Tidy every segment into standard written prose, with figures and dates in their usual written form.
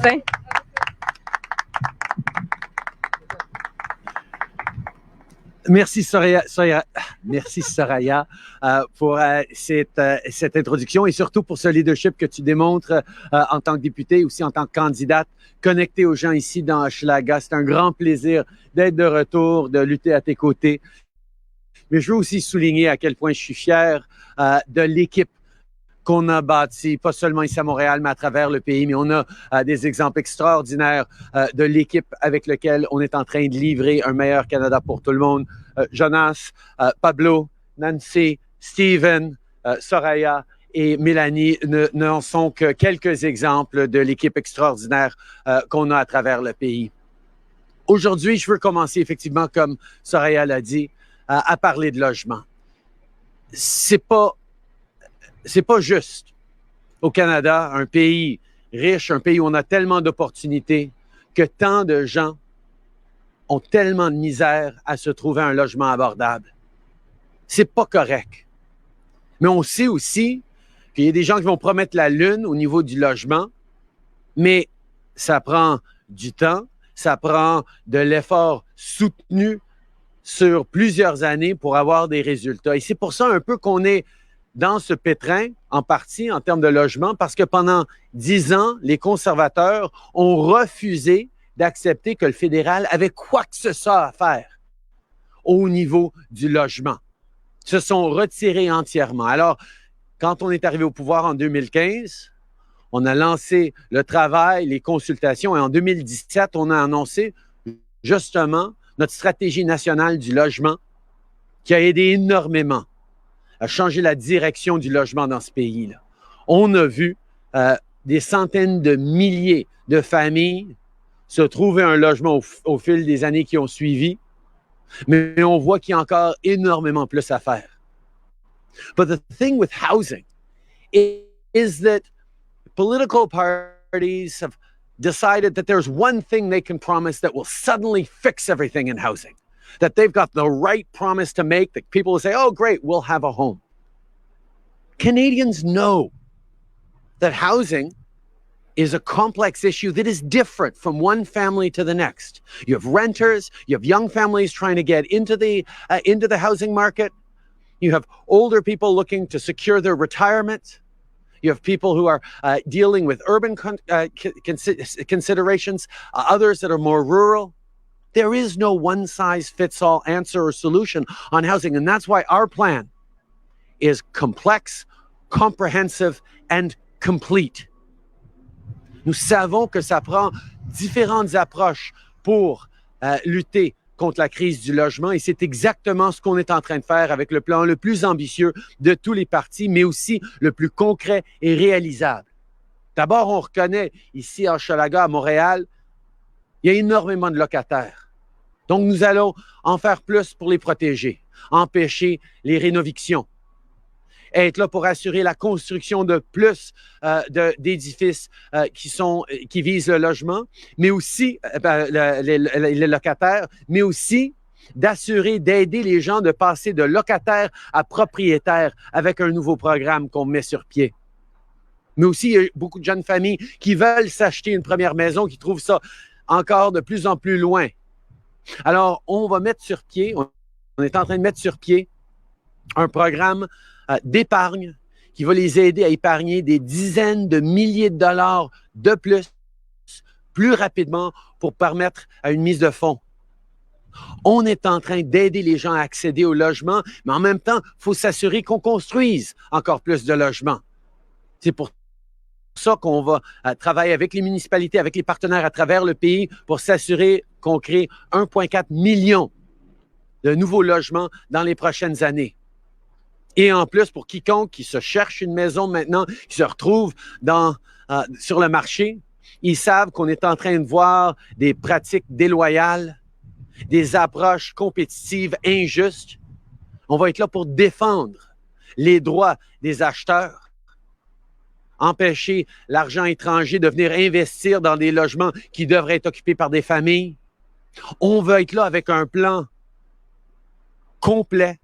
Justin. Merci Soraya pour cette introduction et surtout pour ce leadership que tu démontres en tant que député, aussi en tant que candidate, connecté aux gens ici dans Hochelaga. C'est un grand plaisir d'être de retour, de lutter à tes côtés. Mais je veux aussi souligner à quel point je suis fier de l'équipe qu'on a bâti, pas seulement ici à Montréal, mais à travers le pays. Mais on a des exemples extraordinaires de l'équipe avec laquelle on est en train de livrer un meilleur Canada pour tout le monde. Jonas, Pablo, Nancy, Steven, Soraya et Mélanie n'en sont que quelques exemples de l'équipe extraordinaire qu'on a à travers le pays. Aujourd'hui, je veux commencer effectivement, comme Soraya l'a dit, à parler de logement. C'est pas juste au Canada, un pays riche, un pays où on a tellement d'opportunités, que tant de gens ont tellement de misère à se trouver un logement abordable. C'est pas correct. Mais on sait aussi qu'il y a des gens qui vont promettre la lune au niveau du logement, mais ça prend du temps, ça prend de l'effort soutenu sur plusieurs années pour avoir des résultats. Et c'est pour ça un peu qu'on est dans ce pétrin, en partie, en termes de logement, parce que pendant 10 ans, les conservateurs ont refusé d'accepter que le fédéral avait quoi que ce soit à faire au niveau du logement. Ils se sont retirés entièrement. Alors, quand on est arrivé au pouvoir en 2015, on a lancé le travail, les consultations, et en 2017, on a annoncé justement notre stratégie nationale du logement qui a aidé énormément à changer la direction du logement dans ce pays-là. On a vu des centaines de milliers de familles se trouver un logement au fil des années qui ont suivi, mais on voit qu'il y a encore énormément plus à faire. But the thing with housing is that political parties have decided that there's one thing they can promise that will suddenly fix everything in housing. That they've got the right promise to make, that people will say, oh, great, we'll have a home. Canadians know that housing is a complex issue that is different from one family to the next. You have renters, you have young families trying to get into the housing market. You have older people looking to secure their retirement. You have people who are dealing with urban considerations, others that are more rural. There is no one-size-fits-all answer or solution on housing, and that's why our plan is complex, comprehensive, and complete. Nous savons que ça prend différentes approches pour lutter contre la crise du logement, et c'est exactement ce qu'on est en train de faire avec le plan le plus ambitieux de tous les partis, mais aussi le plus concret et réalisable. D'abord, on reconnaît ici à Hochelaga, à Montréal, il y a énormément de locataires. Donc, nous allons en faire plus pour les protéger, empêcher les rénovictions, être là pour assurer la construction de plus d'édifices qui visent le logement, mais aussi les locataires, mais aussi d'aider les gens de passer de locataires à propriétaires avec un nouveau programme qu'on met sur pied. Mais aussi, il y a beaucoup de jeunes familles qui veulent s'acheter une première maison, qui trouvent ça encore de plus en plus loin. Alors, on va mettre sur pied, on est en train de mettre sur pied un programme d'épargne qui va les aider à épargner des dizaines de milliers de dollars de plus rapidement pour permettre à une mise de fonds. On est en train d'aider les gens à accéder au logement, mais en même temps, il faut s'assurer qu'on construise encore plus de logements. C'est pour ça qu'on va travailler avec les municipalités, avec les partenaires à travers le pays pour s'assurer qu'on crée 1,4 million de nouveaux logements dans les prochaines années. Et en plus, pour quiconque qui se cherche une maison maintenant, qui se retrouve sur le marché, ils savent qu'on est en train de voir des pratiques déloyales, des approches compétitives injustes. On va être là pour défendre les droits des acheteurs, empêcher l'argent étranger de venir investir dans des logements qui devraient être occupés par des familles. On veut être là avec un plan complet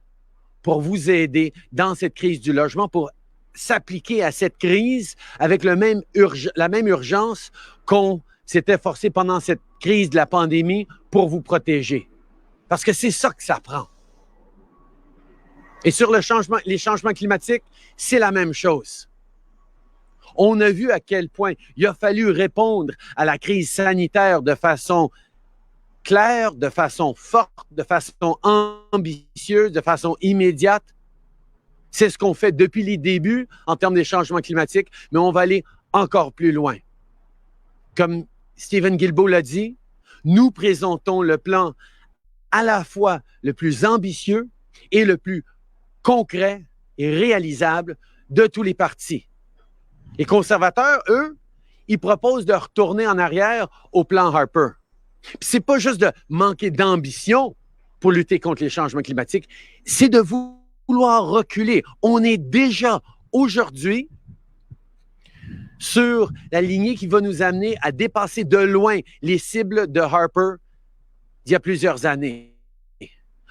pour vous aider dans cette crise du logement, pour s'appliquer à cette crise avec la même urgence qu'on s'est efforcé pendant cette crise de la pandémie pour vous protéger. Parce que c'est ça que ça prend. Et sur les changements climatiques, c'est la même chose. On a vu à quel point il a fallu répondre à la crise sanitaire de façon claire, de façon forte, de façon ambitieuse, de façon immédiate. C'est ce qu'on fait depuis les débuts en termes des changements climatiques, mais on va aller encore plus loin. Comme Stephen Guilbeault l'a dit, nous présentons le plan à la fois le plus ambitieux et le plus concret et réalisable de tous les partis. Les conservateurs, eux, ils proposent de retourner en arrière au plan Harper. Puis c'est pas juste de manquer d'ambition pour lutter contre les changements climatiques, c'est de vouloir reculer. On est déjà aujourd'hui sur la lignée qui va nous amener à dépasser de loin les cibles de Harper d'il y a plusieurs années.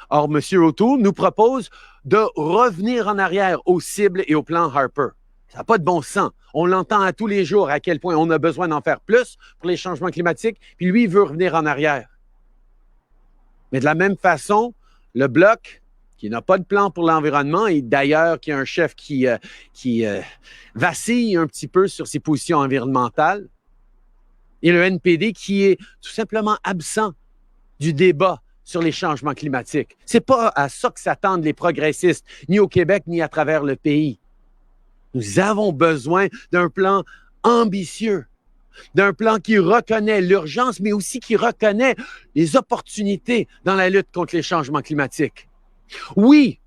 Or, M. O'Toole nous propose de revenir en arrière aux cibles et au plan Harper. Ça n'a pas de bon sens. On l'entend à tous les jours à quel point on a besoin d'en faire plus pour les changements climatiques, puis lui, il veut revenir en arrière. Mais de la même façon, le Bloc, qui n'a pas de plan pour l'environnement, et d'ailleurs qui a un chef qui vacille un petit peu sur ses positions environnementales, et le NPD qui est tout simplement absent du débat sur les changements climatiques. C'est pas à ça que s'attendent les progressistes, ni au Québec, ni à travers le pays. Nous avons besoin d'un plan ambitieux, d'un plan qui reconnaît l'urgence, mais aussi qui reconnaît les opportunités dans la lutte contre les changements climatiques. Oui,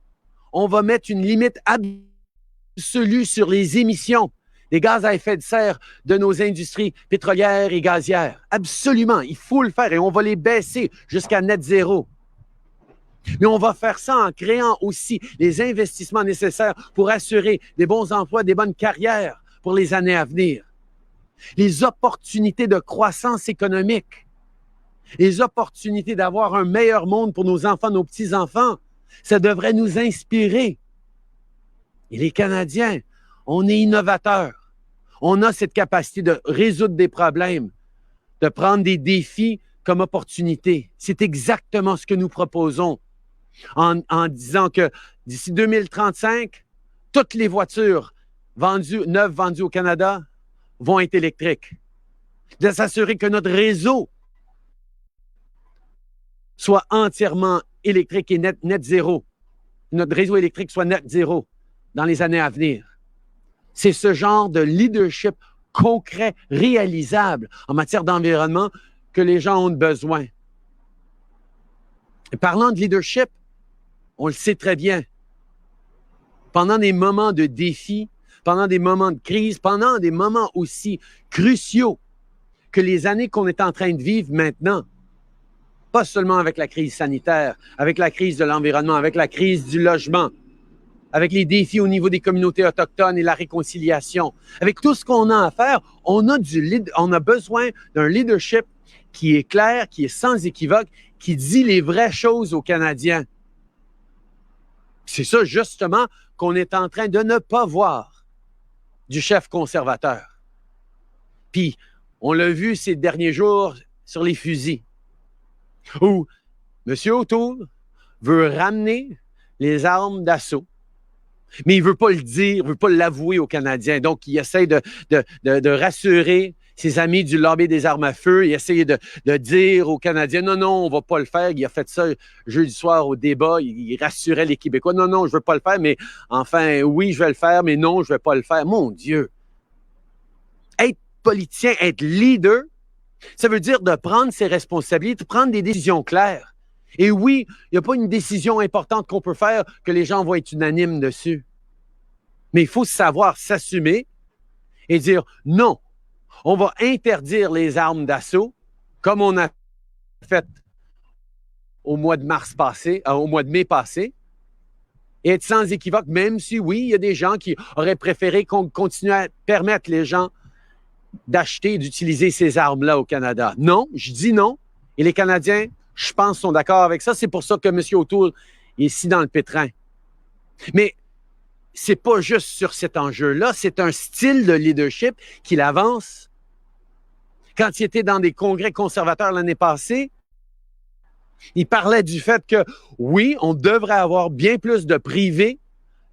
on va mettre une limite absolue sur les émissions des gaz à effet de serre de nos industries pétrolières et gazières. Absolument, il faut le faire et on va les baisser jusqu'à net zéro. Mais on va faire ça en créant aussi les investissements nécessaires pour assurer des bons emplois, des bonnes carrières pour les années à venir. Les opportunités de croissance économique, les opportunités d'avoir un meilleur monde pour nos enfants, nos petits-enfants, ça devrait nous inspirer. Et les Canadiens, on est innovateurs. On a cette capacité de résoudre des problèmes, de prendre des défis comme opportunités. C'est exactement ce que nous proposons en disant que d'ici 2035, toutes les voitures neuves vendues au Canada vont être électriques. De s'assurer que notre réseau soit entièrement électrique et net zéro. Notre réseau électrique soit net zéro dans les années à venir. C'est ce genre de leadership concret, réalisable en matière d'environnement que les gens ont besoin. Et parlant de leadership, on le sait très bien. Pendant des moments de défi, pendant des moments de crise, pendant des moments aussi cruciaux que les années qu'on est en train de vivre maintenant, pas seulement avec la crise sanitaire, avec la crise de l'environnement, avec la crise du logement, avec les défis au niveau des communautés autochtones et la réconciliation, avec tout ce qu'on a à faire, on a besoin d'un leadership qui est clair, qui est sans équivoque, qui dit les vraies choses aux Canadiens. C'est ça, justement, qu'on est en train de ne pas voir du chef conservateur. Puis, on l'a vu ces derniers jours sur les fusils, où M. O'Toole veut ramener les armes d'assaut, mais il ne veut pas le dire, il ne veut pas l'avouer aux Canadiens. Donc, il essaie de rassurer ses amis du lobby des armes à feu. Il essaie de dire aux Canadiens, non, on ne va pas le faire. Il a fait ça jeudi soir au débat. Il rassurait les Québécois. Non, je ne veux pas le faire, mais enfin, oui, je vais le faire, mais non, je ne vais pas le faire. Mon Dieu! Être politicien, être leader, ça veut dire de prendre ses responsabilités, de prendre des décisions claires. Et oui, il n'y a pas une décision importante qu'on peut faire que les gens vont être unanimes dessus. Mais il faut savoir s'assumer et dire non, on va interdire les armes d'assaut comme on a fait au mois de mai passé, et être sans équivoque, même si oui, il y a des gens qui auraient préféré qu'on continue à permettre les gens d'acheter et d'utiliser ces armes-là au Canada. Non, je dis non. Et les Canadiens, je pense, sont d'accord avec ça. C'est pour ça que M. O'Toole est ici dans le pétrin. Mais c'est pas juste sur cet enjeu-là, c'est un style de leadership qu'il avance Quand il était dans des congrès conservateurs l'année passée, il parlait du fait que, oui, on devrait avoir bien plus de privés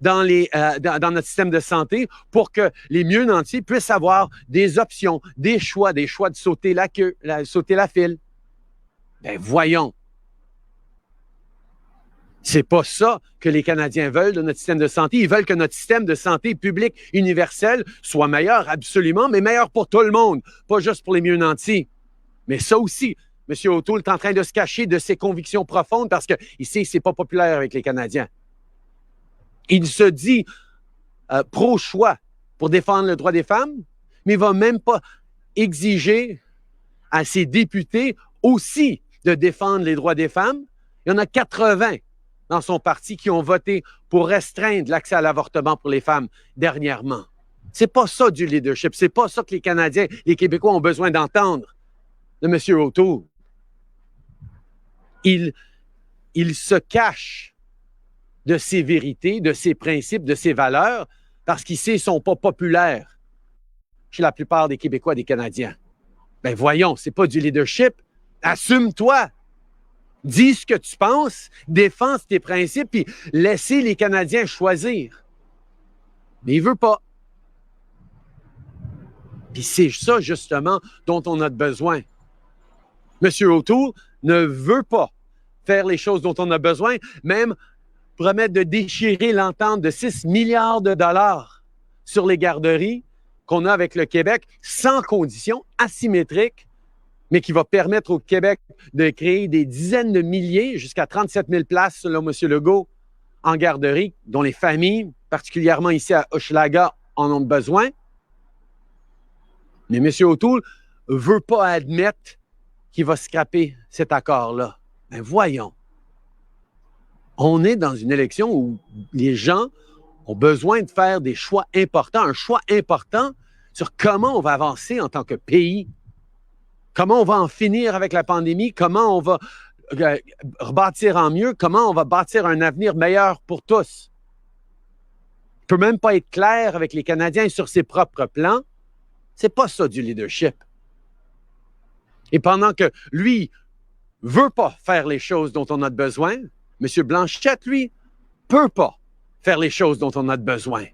dans notre système de santé pour que les mieux nantis puissent avoir des options, des choix de sauter la queue, sauter la file. Ben voyons. C'est pas ça que les Canadiens veulent de notre système de santé. Ils veulent que notre système de santé public universel soit meilleur, absolument, mais meilleur pour tout le monde, pas juste pour les mieux nantis. Mais ça aussi, M. O'Toole est en train de se cacher de ses convictions profondes parce qu'il sait que c'est pas populaire avec les Canadiens. Il se dit pro-choix pour défendre le droit des femmes, mais il ne va même pas exiger à ses députés aussi de défendre les droits des femmes. Il y en a 80 dans son parti qui ont voté pour restreindre l'accès à l'avortement pour les femmes dernièrement. C'est pas ça du leadership. C'est pas ça que les Canadiens, les Québécois ont besoin d'entendre de M. O'Toole. Il se cache de ses vérités, de ses principes, de ses valeurs, parce qu'il sait qu'ils ne sont pas populaires chez la plupart des Québécois et des Canadiens. Ben voyons, c'est pas du leadership. Assume-toi. Dis ce que tu penses, défends tes principes, puis laissez les Canadiens choisir. Mais il veut pas. Puis c'est ça, justement, dont on a besoin. M. O'Toole ne veut pas faire les choses dont on a besoin, même promettre de déchirer l'entente de 6 milliards de dollars sur les garderies qu'on a avec le Québec, sans conditions, asymétriques, mais qui va permettre au Québec de créer des dizaines de milliers, jusqu'à 37 000 places, selon M. Legault, en garderie, dont les familles, particulièrement ici à Hochelaga, en ont besoin. Mais M. O'Toole ne veut pas admettre qu'il va scraper cet accord-là. Ben voyons. On est dans une élection où les gens ont besoin de faire des choix importants, un choix important sur comment on va avancer en tant que pays, comment on va en finir avec la pandémie, comment on va rebâtir en mieux, comment on va bâtir un avenir meilleur pour tous. Il ne peut même pas être clair avec les Canadiens sur ses propres plans. C'est pas ça du leadership. Et pendant que lui veut pas faire les choses dont on a besoin, M. Blanchette, lui, peut pas faire les choses dont on a besoin.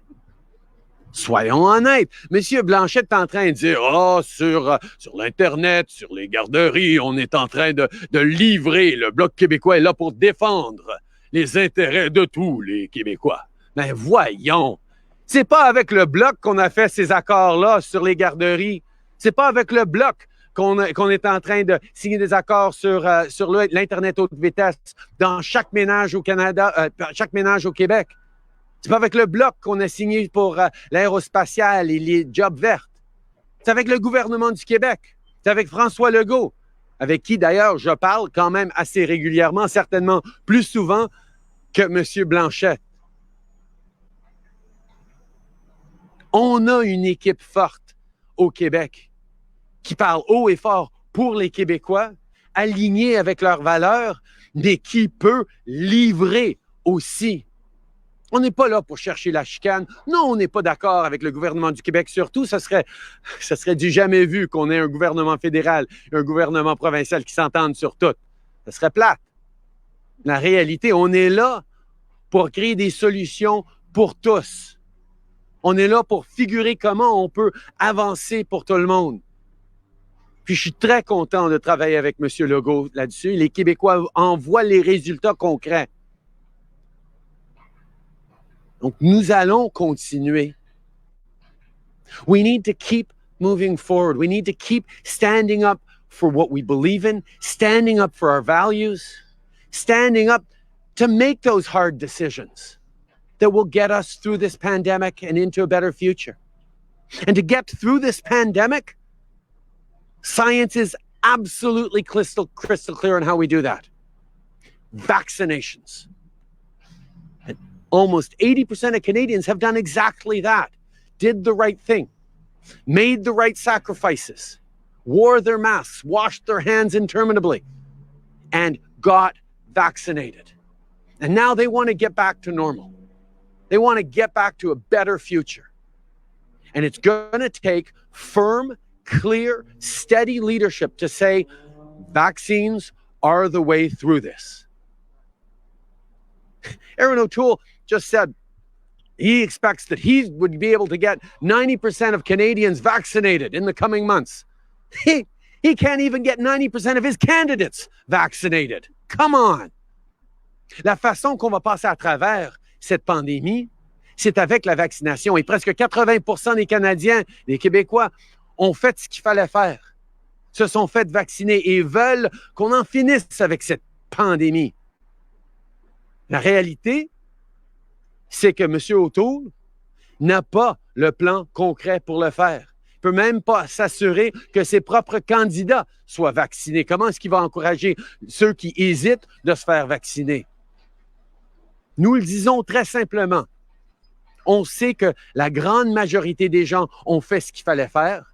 Soyons honnêtes. M. Blanchette est en train de dire « sur l'Internet, sur les garderies, on est en train de livrer. Le Bloc québécois est là pour défendre les intérêts de tous les Québécois. » Mais voyons. C'est pas avec le Bloc qu'on a fait ces accords-là sur les garderies. C'est pas avec le Bloc qu'on est en train de signer des accords sur l'Internet haute vitesse dans chaque ménage au Canada, chaque ménage au Québec. C'est pas avec le Bloc qu'on a signé pour l'aérospatiale et les jobs verts. C'est avec le gouvernement du Québec. C'est avec François Legault, avec qui d'ailleurs je parle quand même assez régulièrement, certainement plus souvent que M. Blanchette. On a une équipe forte au Québec qui parle haut et fort pour les Québécois, alignée avec leurs valeurs, mais qui peut livrer aussi. On n'est pas là pour chercher la chicane. Non, on n'est pas d'accord avec le gouvernement du Québec. Surtout, ça serait du jamais vu qu'on ait un gouvernement fédéral et un gouvernement provincial qui s'entendent sur tout. Ça serait plate. La réalité, on est là pour créer des solutions pour tous. On est là pour figurer comment on peut avancer pour tout le monde. Puis je suis très content de travailler avec M. Legault là-dessus. Les Québécois en voient les résultats concrets. Donc, nous allons continuer. We need to keep moving forward. We need to keep standing up for what we believe in, standing up for our values, standing up to make those hard decisions that will get us through this pandemic and into a better future. And to get through this pandemic, science is absolutely crystal clear on how we do that. Vaccinations. And almost 80% of Canadians have done exactly that. Did the right thing. Made the right sacrifices. Wore their masks. Washed their hands interminably. And got vaccinated. And now they want to get back to normal. They want to get back to a better future. And it's going to take firm, clear, steady leadership to say vaccines are the way through this. Aaron O'Toole just said he expects that he would be able to get 90% of Canadians vaccinated in the coming months. He can't even get 90% of his candidates vaccinated. Come on! La façon qu'on va passer à travers cette pandémie, c'est avec la vaccination. Et presque 80% des Canadiens, des Québécois, ont fait ce qu'il fallait faire. Se sont fait vacciner et veulent qu'on en finisse avec cette pandémie. La réalité, c'est que M. O'Toole n'a pas le plan concret pour le faire. Il ne peut même pas s'assurer que ses propres candidats soient vaccinés. Comment est-ce qu'il va encourager ceux qui hésitent de se faire vacciner? Nous le disons très simplement. On sait que la grande majorité des gens ont fait ce qu'il fallait faire,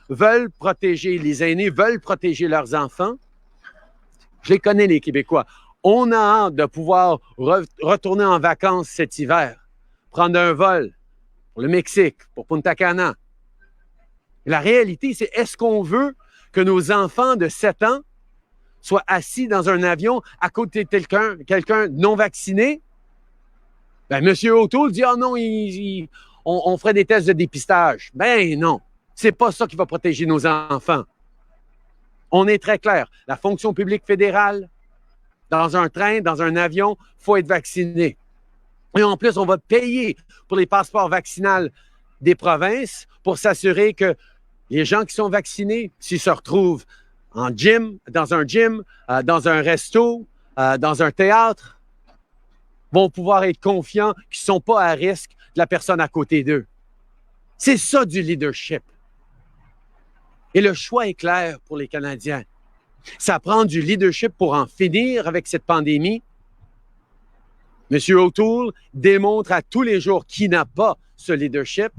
veulent protéger les aînés, veulent protéger leurs enfants. Je les connais, les Québécois. On a hâte de pouvoir retourner en vacances cet hiver, prendre un vol pour le Mexique, pour Punta Cana. La réalité, c'est est-ce qu'on veut que nos enfants de 7 ans soient assis dans un avion à côté de quelqu'un non vacciné? Ben, M. O'Toole dit « Ah non, on ferait des tests de dépistage. » Ben non, c'est pas ça qui va protéger nos enfants. On est très clair. La fonction publique fédérale, dans un train, dans un avion, il faut être vacciné. Et en plus, on va payer pour les passeports vaccinaux des provinces pour s'assurer que les gens qui sont vaccinés, s'ils se retrouvent dans un gym, dans un resto, dans un théâtre, vont pouvoir être confiants qu'ils ne sont pas à risque de la personne à côté d'eux. C'est ça du leadership. Et le choix est clair pour les Canadiens. Ça prend du leadership pour en finir avec cette pandémie. M. O'Toole démontre à tous les jours qu'il n'a pas ce leadership.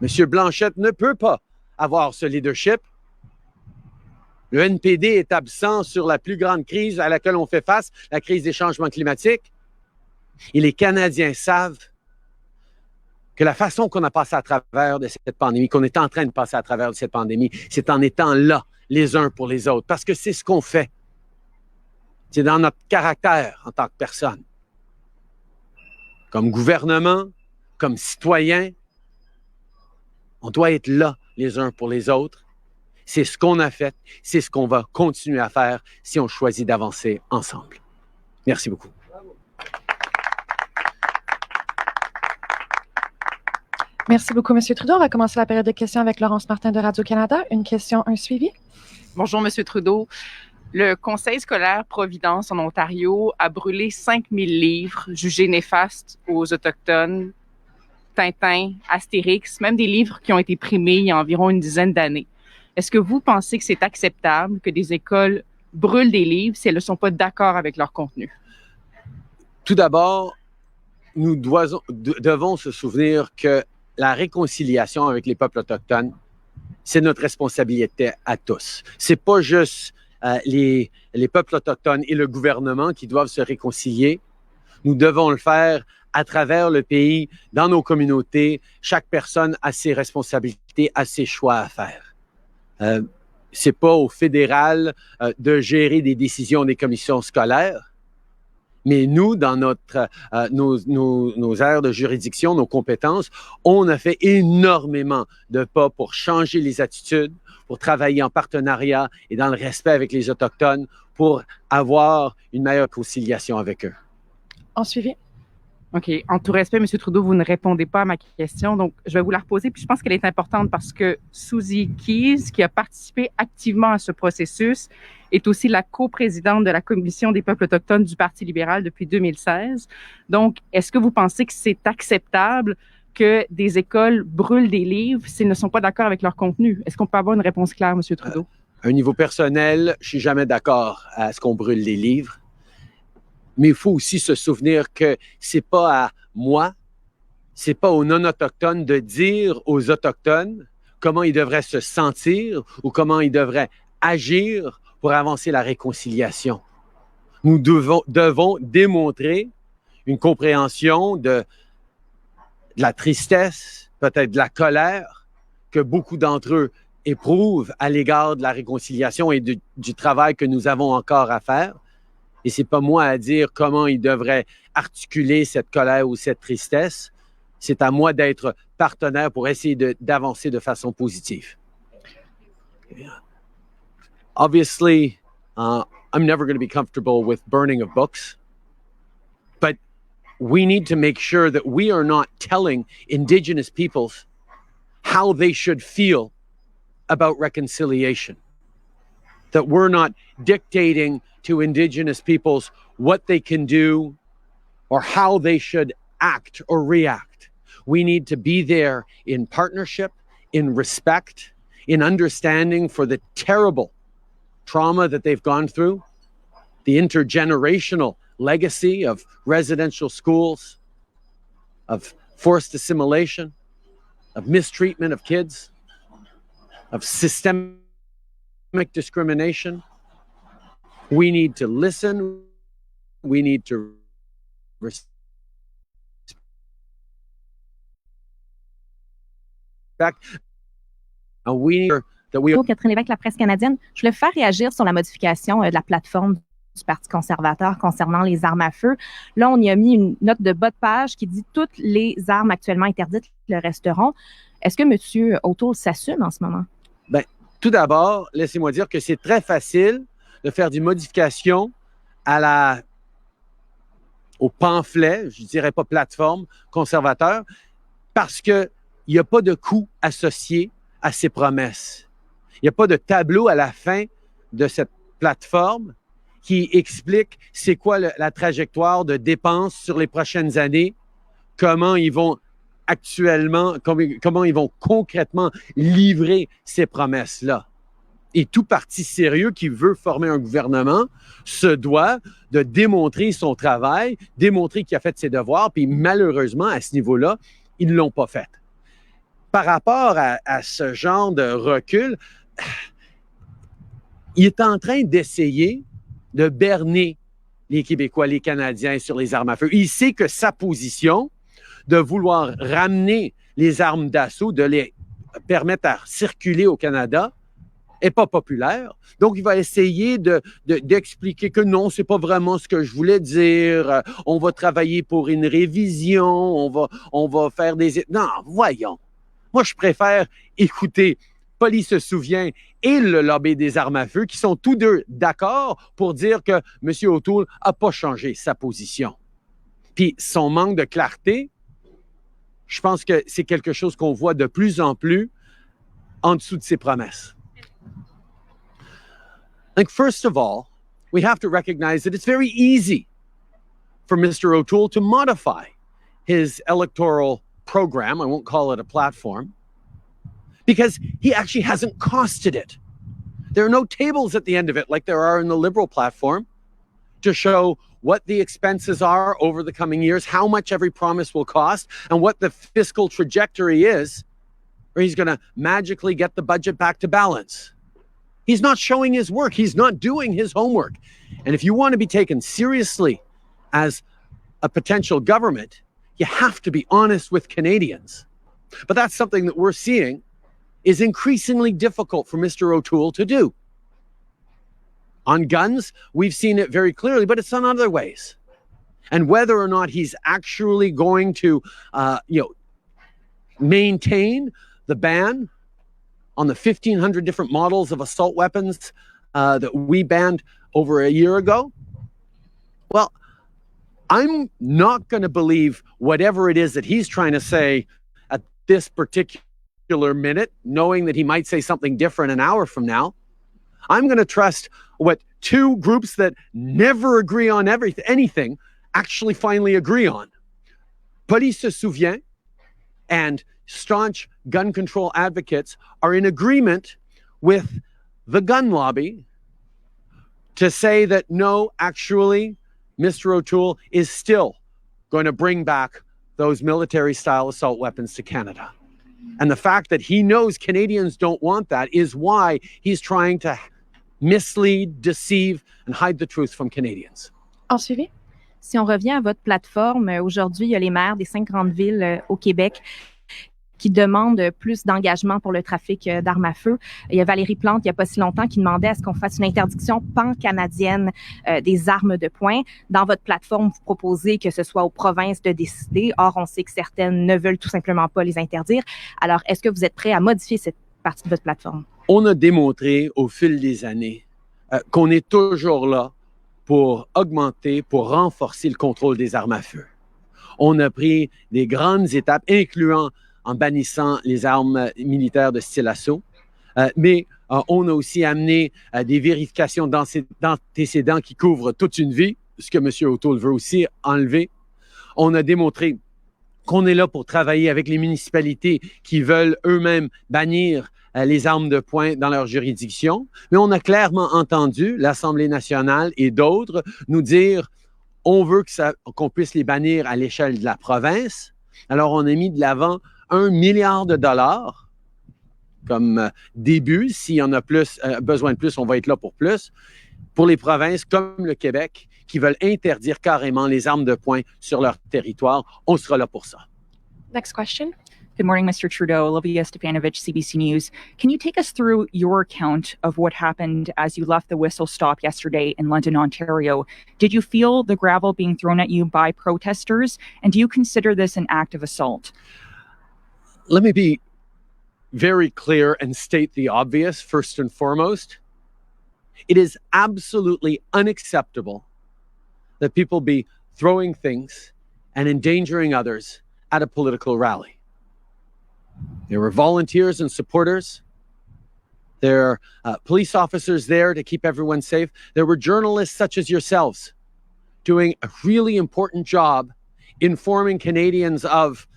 M. Blanchette ne peut pas avoir ce leadership. Le NPD est absent sur la plus grande crise à laquelle on fait face, la crise des changements climatiques. Et les Canadiens savent que la façon qu'on a passé à travers de cette pandémie, qu'on est en train de passer à travers de cette pandémie, c'est en étant là, les uns pour les autres, parce que c'est ce qu'on fait. C'est dans notre caractère en tant que personne. Comme gouvernement, comme citoyen, on doit être là, les uns pour les autres. C'est ce qu'on a fait, c'est ce qu'on va continuer à faire si on choisit d'avancer ensemble. Merci beaucoup. Merci beaucoup, M. Trudeau. On va commencer la période de questions avec Laurence Martin de Radio-Canada. Une question, un suivi. Bonjour, M. Trudeau. Le Conseil scolaire Providence en Ontario a brûlé 5000 livres jugés néfastes aux Autochtones, Tintin, Astérix, même des livres qui ont été primés il y a environ une dizaine d'années. Est-ce que vous pensez que c'est acceptable que des écoles brûlent des livres si elles ne sont pas d'accord avec leur contenu? Tout d'abord, nous devons se souvenir que la réconciliation avec les peuples autochtones, c'est notre responsabilité à tous. C'est pas juste les peuples autochtones et le gouvernement qui doivent se réconcilier. Nous devons le faire à travers le pays, dans nos communautés. Chaque personne a ses responsabilités, a ses choix à faire. C'est pas au fédéral de gérer des décisions des commissions scolaires, mais nous, dans nos aires de juridiction, nos compétences, on a fait énormément de pas pour changer les attitudes, pour travailler en partenariat et dans le respect avec les Autochtones pour avoir une meilleure conciliation avec eux. En suivi. OK. En tout respect, M. Trudeau, vous ne répondez pas à ma question, donc je vais vous la reposer. Puis je pense qu'elle est importante parce que Suzy Keys, qui a participé activement à ce processus, est aussi la coprésidente de la Commission des peuples autochtones du Parti libéral depuis 2016. Donc, est-ce que vous pensez que c'est acceptable que des écoles brûlent des livres s'ils ne sont pas d'accord avec leur contenu? Est-ce qu'on peut avoir une réponse claire, M. Trudeau? À un niveau personnel, je suis jamais d'accord à ce qu'on brûle les livres. Mais il faut aussi se souvenir que c'est pas à moi, c'est pas aux non-autochtones de dire aux autochtones comment ils devraient se sentir ou comment ils devraient agir pour avancer la réconciliation. Nous devons démontrer une compréhension de la tristesse, peut-être de la colère que beaucoup d'entre eux éprouvent à l'égard de la réconciliation et du travail que nous avons encore à faire. Et c'est pas moi à dire comment ils devraient articuler cette colère ou cette tristesse. C'est à moi d'être partenaire pour essayer d'avancer de façon positive. Obviously, I'm never going to be comfortable with burning of books, but we need to make sure that we are not telling Indigenous peoples how they should feel about reconciliation, that we're not dictating to Indigenous peoples what they can do or how they should act or react. We need to be there in partnership, in respect, in understanding for the terrible trauma that they've gone through, the intergenerational legacy of residential schools, of forced assimilation, of mistreatment of kids, of systemic discrimination. We need to listen. We need to respect. And we need that we. Catherine Lévesque, la presse canadienne. Je voulais faire réagir sur la modification de la plateforme du Parti conservateur concernant les armes à feu. Là, on y a mis une note de bas de page qui dit « Toutes les armes actuellement interdites le resteront ». Est-ce que M. O'Toole s'assume en ce moment? Bien, tout d'abord, laissez-moi dire que c'est très facile de faire des modifications au pamphlet, je ne dirais pas plateforme, conservateur, parce qu'il n'y a pas de coût associé à ces promesses. Il n'y a pas de tableau à la fin de cette plateforme qui explique c'est quoi la trajectoire de dépenses sur les prochaines années, comment ils vont actuellement, comment ils vont concrètement livrer ces promesses-là. Et tout parti sérieux qui veut former un gouvernement se doit de démontrer son travail, démontrer qu'il a fait ses devoirs, puis malheureusement, à ce niveau-là, ils ne l'ont pas fait. Par rapport à ce genre de recul, il est en train d'essayer de berner les Québécois, les Canadiens sur les armes à feu. Il sait que sa position de vouloir ramener les armes d'assaut, de les permettre à circuler au Canada, n'est pas populaire. Donc, il va essayer d'expliquer que non, c'est pas vraiment ce que je voulais dire. On va travailler pour une révision. On va faire des... Non, voyons. Moi, je préfère écouter Police se souvient et le lobby des armes à feu qui sont tous deux d'accord pour dire que M. O'Toole n'a pas changé sa position. Puis son manque de clarté, je pense que c'est quelque chose qu'on voit de plus en plus en dessous de ses promesses. Like, first of all, we have to recognize that it's very easy for Mr. O'Toole to modify his electoral program. I won't call it a platform, because he actually hasn't costed it. There are no tables at the end of it like there are in the Liberal platform to show what the expenses are over the coming years, how much every promise will cost, and what the fiscal trajectory is, or he's going to magically get the budget back to balance. He's not showing his work. He's not doing his homework. And if you want to be taken seriously as a potential government, you have to be honest with Canadians. But that's something that we're seeing is increasingly difficult for Mr. O'Toole to do. On guns, we've seen it very clearly, but it's on other ways. And whether or not he's actually going to, maintain the ban on the 1,500 different models of assault weapons that we banned over a year ago, well, I'm not going to believe whatever it is that he's trying to say at this particular minute, knowing that he might say something different an hour from now. I'm going to trust what two groups that never agree on anything actually finally agree on. Police se souvient and staunch gun control advocates are in agreement with the gun lobby to say that no, actually, Mr. O'Toole is still going to bring back those military-style assault weapons to Canada. And the fact that he knows Canadians don't want that is why he's trying to mislead, deceive, and hide the truth from Canadians. En suivi? Si on revient à votre plateforme, aujourd'hui, il y a les maires des 5 grandes villes au Québec qui demandent plus d'engagement pour le trafic d'armes à feu. Il y a Valérie Plante, il n'y a pas si longtemps, qui demandait à ce qu'on fasse une interdiction pan-canadienne des armes de poing. Dans votre plateforme, vous proposez que ce soit aux provinces de décider. Or, on sait que certaines ne veulent tout simplement pas les interdire. Alors, est-ce que vous êtes prêt à modifier cette partie de votre plateforme? On a démontré au fil des années qu'on est toujours là pour augmenter, pour renforcer le contrôle des armes à feu. On a pris des grandes étapes, incluant en bannissant les armes militaires de style assaut, mais on a aussi amené des vérifications d'antécédents qui couvrent toute une vie, ce que M. O'Toole veut aussi enlever. On a démontré qu'on est là pour travailler avec les municipalités qui veulent eux-mêmes bannir les armes de poing dans leur juridiction. Mais on a clairement entendu l'Assemblée nationale et d'autres nous dire on veut qu'on puisse les bannir à l'échelle de la province. Alors, on a mis de l'avant 1 milliard de dollars comme début. S'il y en a besoin de plus, on va être là pour les provinces comme le Québec qui veulent interdire carrément les armes de poing sur leur territoire. On sera là pour ça. Next question. Good morning, Mr. Trudeau. Olivia Stefanovich, CBC News. Can you take us through your account of what happened as you left the whistle stop yesterday in London, Ontario? Did you feel the gravel being thrown at you by protesters? And do you consider this an act of assault? Let me be very clear and state the obvious first and foremost. It is absolutely unacceptable that people be throwing things and endangering others at a political rally. There were volunteers and supporters. There are police officers there to keep everyone safe. There were journalists such as yourselves doing a really important job informing Canadians of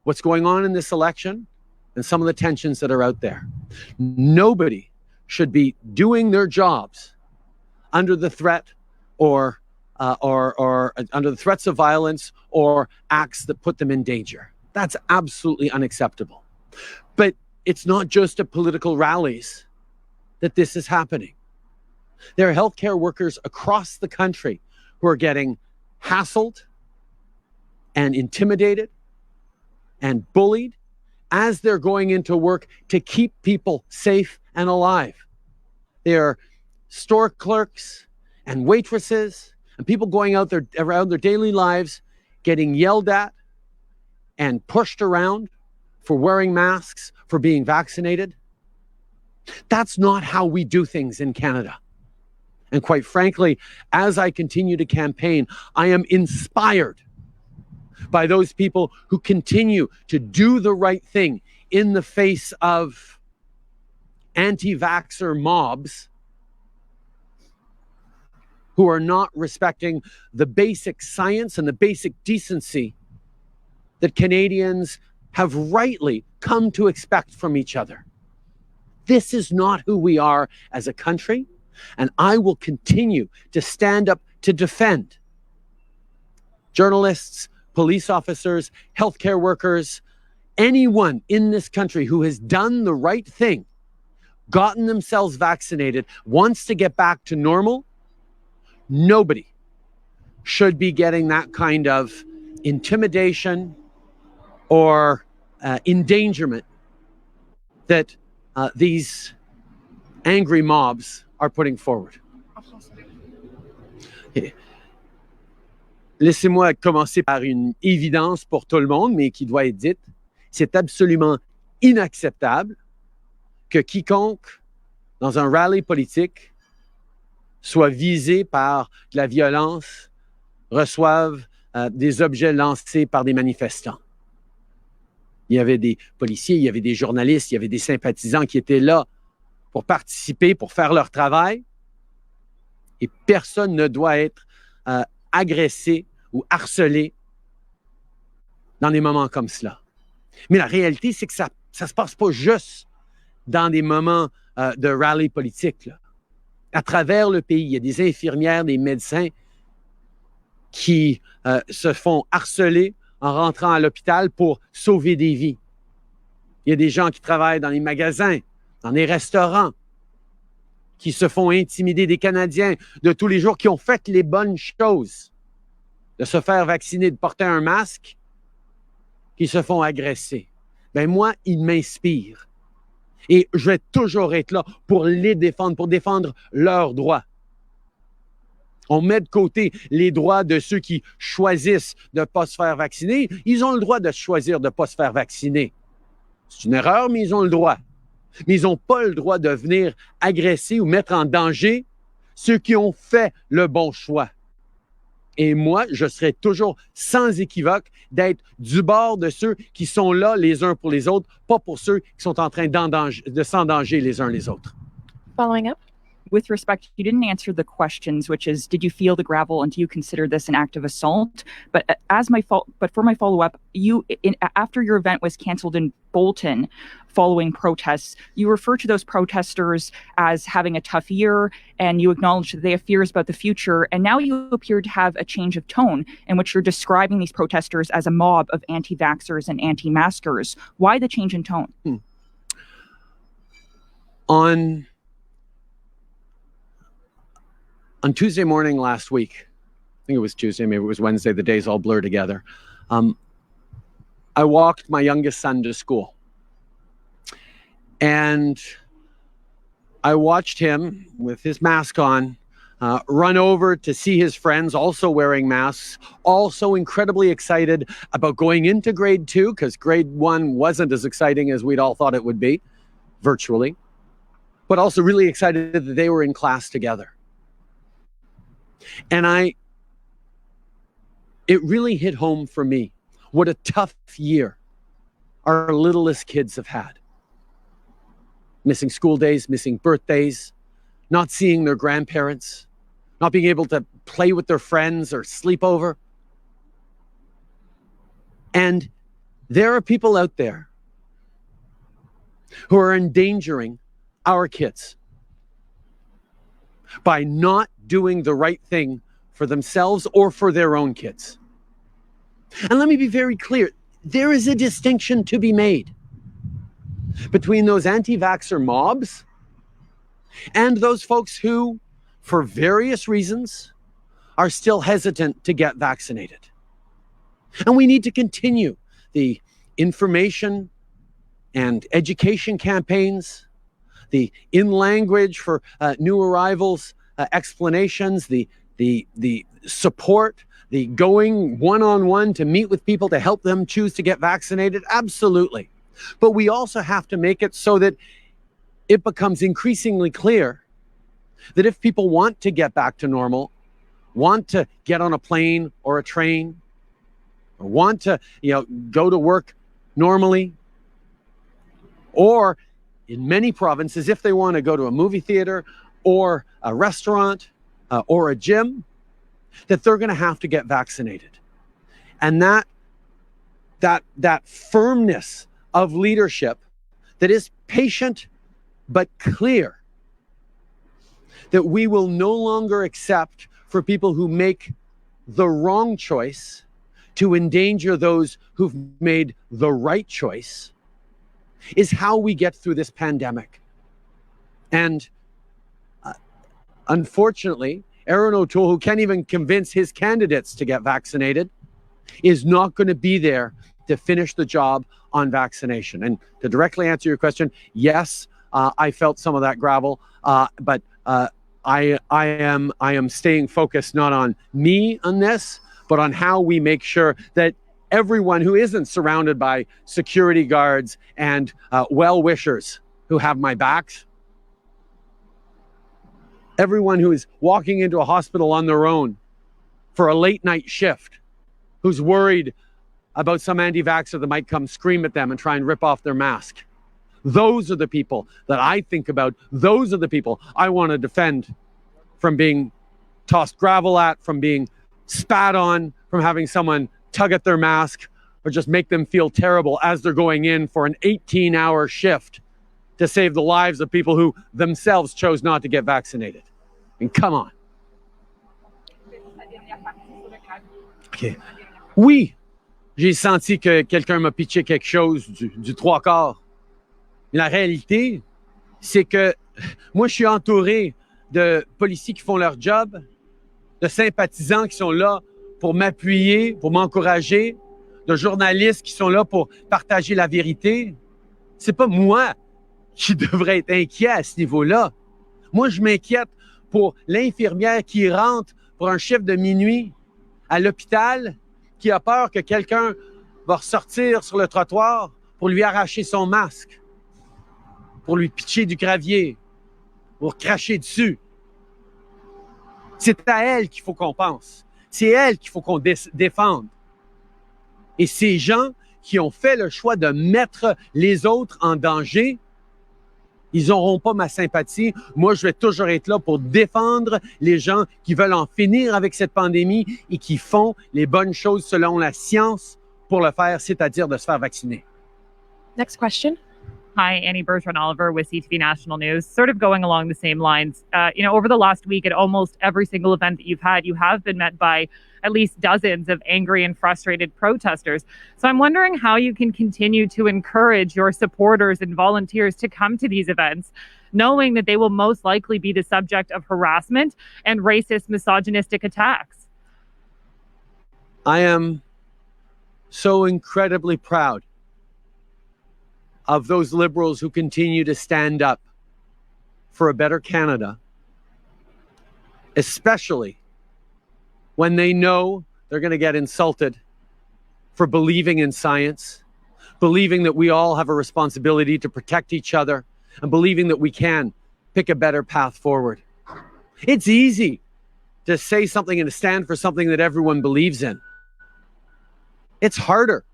what's going on in this election and some of the tensions that are out there. Nobody should be doing their jobs under the threat or under the threats of violence or acts that put them in danger. That's absolutely unacceptable. But it's not just at political rallies that this is happening. There are healthcare workers across the country who are getting hassled and intimidated and bullied as they're going into work to keep people safe and alive. There are store clerks and waitresses and people going out there around their daily lives getting yelled at and pushed around for wearing masks, for being vaccinated. That's not how we do things in Canada. And quite frankly, as I continue to campaign, I am inspired by those people who continue to do the right thing in the face of anti-vaxxer mobs who are not respecting the basic science and the basic decency that Canadians have rightly come to expect from each other. This is not who we are as a country, and I will continue to stand up to defend journalists, police officers, healthcare workers, anyone in this country who has done the right thing, gotten themselves vaccinated, wants to get back to normal. Nobody should be getting that kind of intimidation or endangerment that these angry mobs are putting forward. Laissez-moi commencer par une évidence pour tout le monde, mais qui doit être dite. C'est absolument inacceptable que quiconque, dans un rallye politique, soit visé par de la violence, reçoive des objets lancés par des manifestants. Il y avait des policiers, il y avait des journalistes, il y avait des sympathisants qui étaient là pour participer, pour faire leur travail. Et personne ne doit être agressé ou harcelé dans des moments comme cela. Mais la réalité, c'est que ça ne se passe pas juste dans des moments de rallye politique. Là. À travers le pays, il y a des infirmières, des médecins qui se font harceler en rentrant à l'hôpital pour sauver des vies. Il y a des gens qui travaillent dans les magasins, dans les restaurants, qui se font intimider, des Canadiens de tous les jours qui ont fait les bonnes choses, de se faire vacciner, de porter un masque, qui se font agresser. ben moi, ils m'inspirent. Et je vais toujours être là pour les défendre, pour défendre leurs droits. On met de côté les droits de ceux qui choisissent de ne pas se faire vacciner. Ils ont le droit de choisir de ne pas se faire vacciner. C'est une erreur, mais ils ont le droit. Mais ils n'ont pas le droit de venir agresser ou mettre en danger ceux qui ont fait le bon choix. Et moi, je serai toujours sans équivoque d'être du bord de ceux qui sont là les uns pour les autres, pas pour ceux qui sont en train de s'endanger les uns les autres. Following up. With respect, you didn't answer the questions, which is, did you feel the gravel and do you consider this an act of assault? But for my follow-up, after your event was canceled in Bolton following protests, you refer to those protesters as having a tough year and you acknowledge that they have fears about the future. And now you appear to have a change of tone in which you're describing these protesters as a mob of anti-vaxxers and anti-maskers. Why the change in tone? On Tuesday morning last week, I think it was Tuesday, maybe it was Wednesday, the days all blur together, I walked my youngest son to school. And I watched him with his mask on run over to see his friends also wearing masks, also incredibly excited about going into grade 2 because grade 1 wasn't as exciting as we'd all thought it would be, virtually, but also really excited that they were in class together. And it really hit home for me what a tough year our littlest kids have had. Missing school days, missing birthdays, not seeing their grandparents, not being able to play with their friends or sleep over. And there are people out there who are endangering our kids by not doing the right thing for themselves or for their own kids. And let me be very clear, there is a distinction to be made between those anti-vaxxer mobs and those folks who, for various reasons, are still hesitant to get vaccinated. And we need to continue the information and education campaigns, the in language for new arrivals explanations, the support, the going one-on-one to meet with people to help them choose to get vaccinated. Absolutely. But we also have to make it so that it becomes increasingly clear that if people want to get back to normal, want to get on a plane or a train, or want to, go to work normally, or in many provinces, if they want to go to a movie theater or a restaurant or a gym, that they're going to have to get vaccinated. And that firmness of leadership that is patient but clear, that we will no longer accept for people who make the wrong choice to endanger those who've made the right choice, is how we get through this pandemic. And unfortunately, Aaron O'Toole, who can't even convince his candidates to get vaccinated, is not going to be there to finish the job on vaccination. And to directly answer your question, yes, I felt some of that gravel, but I am staying focused not on me on this, but on how we make sure that everyone who isn't surrounded by security guards and well-wishers who have my back, everyone who is walking into a hospital on their own for a late night shift, who's worried about some anti-vaxxer that might come scream at them and try and rip off their mask. Those are the people that I think about. Those are the people I want to defend from being tossed gravel at, from being spat on, from having someone tug at their mask, or just make them feel terrible as they're going in for an 18-hour shift to save the lives of people who themselves chose not to get vaccinated. I mean, come on. Okay. Oui, j'ai senti que quelqu'un m'a pitché quelque chose du trois quarts. Mais la réalité, c'est que moi, je suis entouré de policiers qui font leur job, de sympathisants qui sont là pour m'appuyer, pour m'encourager, de journalistes qui sont là pour partager la vérité. C'est pas moi qui devrais être inquiet à ce niveau-là. Moi, je m'inquiète pour l'infirmière qui rentre pour un chiffre de minuit à l'hôpital, qui a peur que quelqu'un va ressortir sur le trottoir pour lui arracher son masque, pour lui pitcher du gravier, pour cracher dessus. C'est à elle qu'il faut qu'on pense. C'est elle qu'il faut qu'on défende. Et ces gens qui ont fait le choix de mettre les autres en danger, ils n'auront pas ma sympathie. Moi, je vais toujours être là pour défendre les gens qui veulent en finir avec cette pandémie et qui font les bonnes choses selon la science pour le faire, c'est-à-dire de se faire vacciner. Next question. Hi, Annie Bertrand Oliver with CTV National News. Sort of going along the same lines. Over the last week, at almost every single event that you've had, you have been met by at least dozens of angry and frustrated protesters. So I'm wondering how you can continue to encourage your supporters and volunteers to come to these events, knowing that they will most likely be the subject of harassment and racist, misogynistic attacks. I am so incredibly proud of those Liberals who continue to stand up for a better Canada, especially when they know they're going to get insulted for believing in science, believing that we all have a responsibility to protect each other, and believing that we can pick a better path forward. It's easy to say something and to stand for something that everyone believes in. It's harder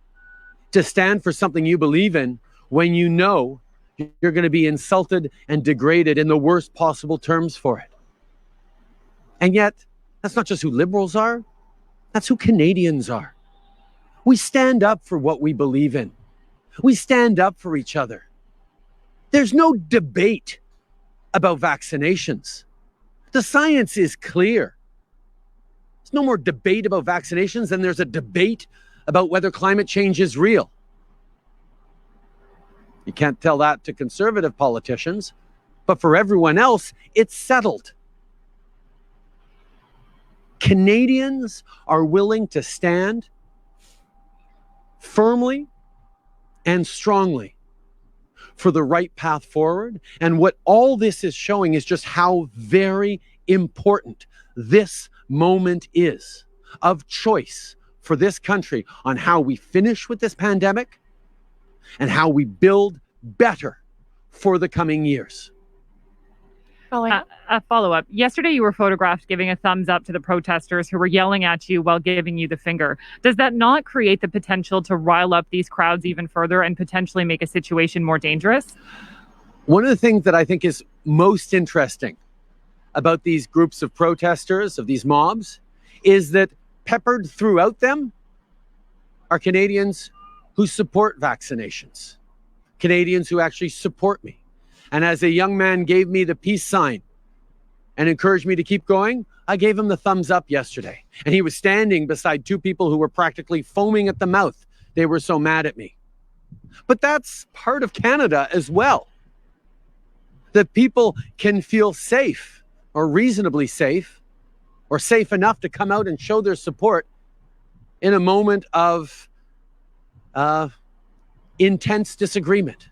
to stand for something you believe in when you know you're going to be insulted and degraded in the worst possible terms for it. And yet, that's not just who Liberals are, that's who Canadians are. We stand up for what we believe in. We stand up for each other. There's no debate about vaccinations. The science is clear. There's no more debate about vaccinations than there's a debate about whether climate change is real. You can't tell that to conservative politicians, but for everyone else, it's settled. Canadians are willing to stand firmly and strongly for the right path forward. And what all this is showing is just how very important this moment is of choice for this country on how we finish with this pandemic and how we build better for the coming years. A follow-up. Yesterday, you were photographed giving a thumbs up to the protesters who were yelling at you while giving you the finger. Does that not create the potential to rile up these crowds even further and potentially make a situation more dangerous? One of the things that I think is most interesting about these groups of protesters, of these mobs, is that peppered throughout them are Canadians who support vaccinations, Canadians who actually support me. And as a young man gave me the peace sign and encouraged me to keep going, I gave him the thumbs up yesterday. And he was standing beside two people who were practically foaming at the mouth. They were so mad at me. But that's part of Canada as well. That people can feel safe or reasonably safe or safe enough to come out and show their support in a moment of intense disagreement.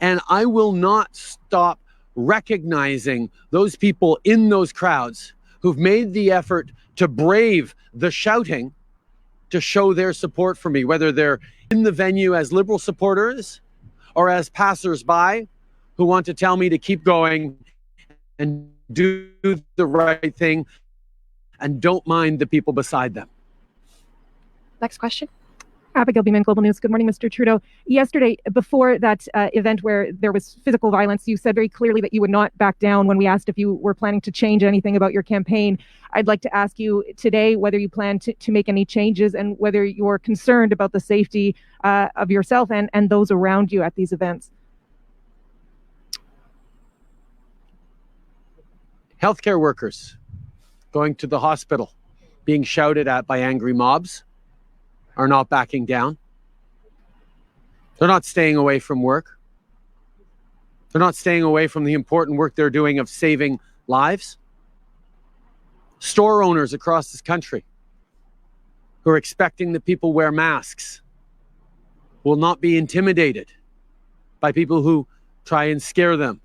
And I will not stop recognizing those people in those crowds who've made the effort to brave the shouting to show their support for me, whether they're in the venue as Liberal supporters or as passers-by who want to tell me to keep going and do the right thing and don't mind the people beside them. Next question. Abigail Beeman, Global News. Good morning, Mr. Trudeau. Yesterday, before that event where there was physical violence, you said very clearly that you would not back down when we asked if you were planning to change anything about your campaign. I'd like to ask you today whether you plan to make any changes and whether you're concerned about the safety of yourself and those around you at these events. Healthcare workers going to the hospital, being shouted at by angry mobs, are not backing down. They're not staying away from work. They're not staying away from the important work they're doing of saving lives. Store owners across this country who are expecting that people wear masks will not be intimidated by people who try and scare them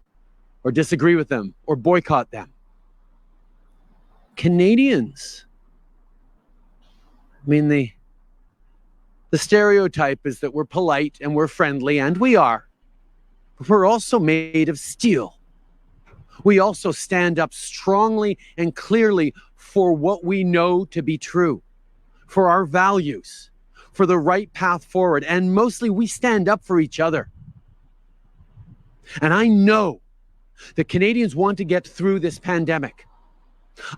or disagree with them or boycott them. Canadians, I mean, the stereotype is that we're polite and we're friendly, and we are, but we're also made of steel. We also stand up strongly and clearly for what we know to be true, for our values, for the right path forward, and mostly we stand up for each other. And I know that Canadians want to get through this pandemic.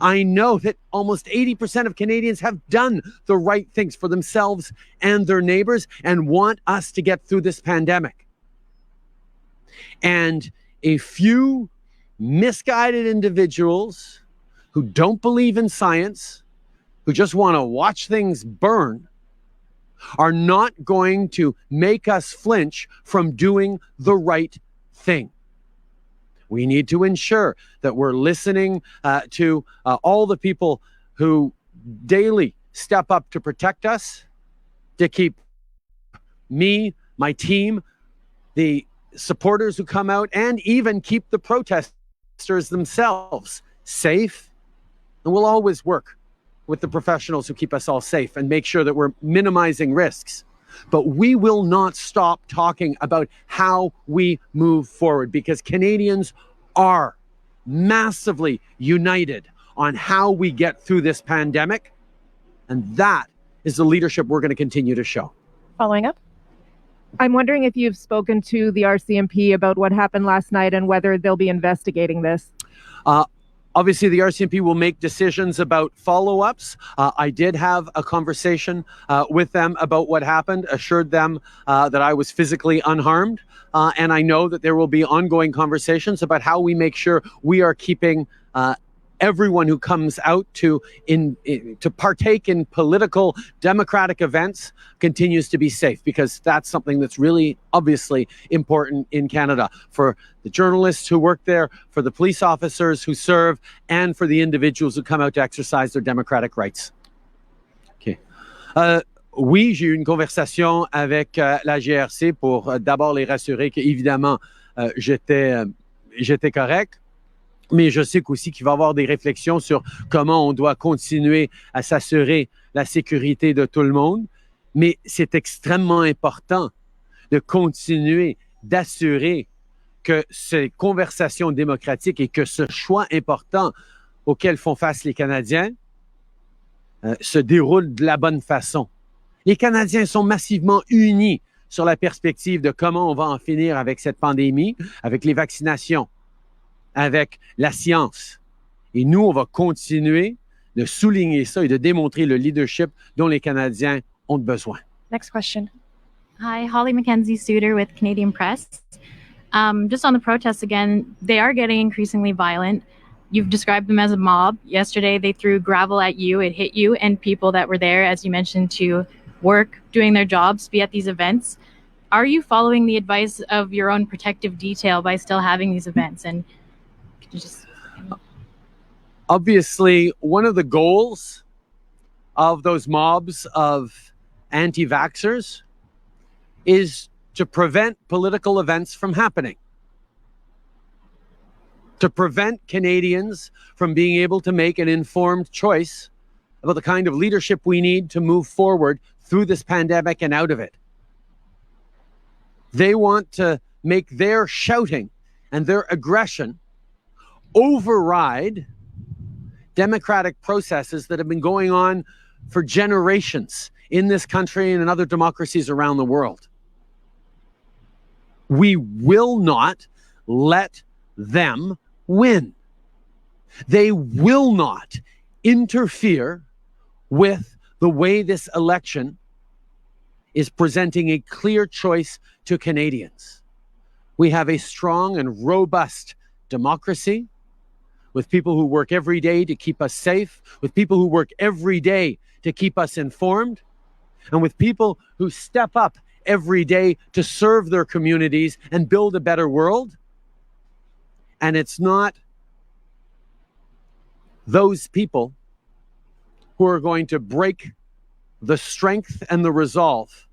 I know that almost 80% of Canadians have done the right things for themselves and their neighbors and want us to get through this pandemic. And a few misguided individuals who don't believe in science, who just want to watch things burn, are not going to make us flinch from doing the right thing. We need to ensure that we're listening to all the people who daily step up to protect us, to keep me, my team, the supporters who come out, and even keep the protesters themselves safe. And we'll always work with the professionals who keep us all safe and make sure that we're minimizing risks. But we will not stop talking about how we move forward, because Canadians are massively united on how we get through this pandemic. And that is the leadership we're going to continue to show. Following up. I'm wondering if you've spoken to the RCMP about what happened last night and whether they'll be investigating this. Obviously, the RCMP will make decisions about follow-ups. I did have a conversation with them about what happened, assured them that I was physically unharmed. And I know that there will be ongoing conversations about how we make sure we are keeping everyone who comes out to partake in political democratic events continues to be safe, because that's something that's really obviously important in Canada for the journalists who work there, for the police officers who serve, and for the individuals who come out to exercise their democratic rights. Okay. Oui, j'ai eu une conversation avec la GRC pour d'abord les rassurer qu'évidemment j'étais correct. Mais je sais aussi qu'il va y avoir des réflexions sur comment on doit continuer à s'assurer la sécurité de tout le monde. Mais c'est extrêmement important de continuer d'assurer que ces conversations démocratiques et que ce choix important auquel font face les Canadiens se déroulent de la bonne façon. Les Canadiens sont massivement unis sur la perspective de comment on va en finir avec cette pandémie, avec les vaccinations, avec la science. Et nous, on va continuer de souligner ça et de démontrer le leadership dont les Canadiens ont besoin. Next question. Hi, Holly Mackenzie-Suter with Canadian Press. Just on the protests again, they are getting increasingly violent. You've described them as a mob. Yesterday, they threw gravel at you. It hit you and people that were there, as you mentioned, to work, doing their jobs, be at these events. Are you following the advice of your own protective detail by still having these events? And obviously, one of the goals of those mobs of anti-vaxxers is to prevent political events from happening, to prevent Canadians from being able to make an informed choice about the kind of leadership we need to move forward through this pandemic and out of it. They want to make their shouting and their aggression override democratic processes that have been going on for generations in this country and in other democracies around the world. We will not let them win. They will not interfere with the way this election is presenting a clear choice to Canadians. We have a strong and robust democracy with people who work every day to keep us safe, with people who work every day to keep us informed, and with people who step up every day to serve their communities and build a better world. And it's not those people who are going to break the strength and the resolve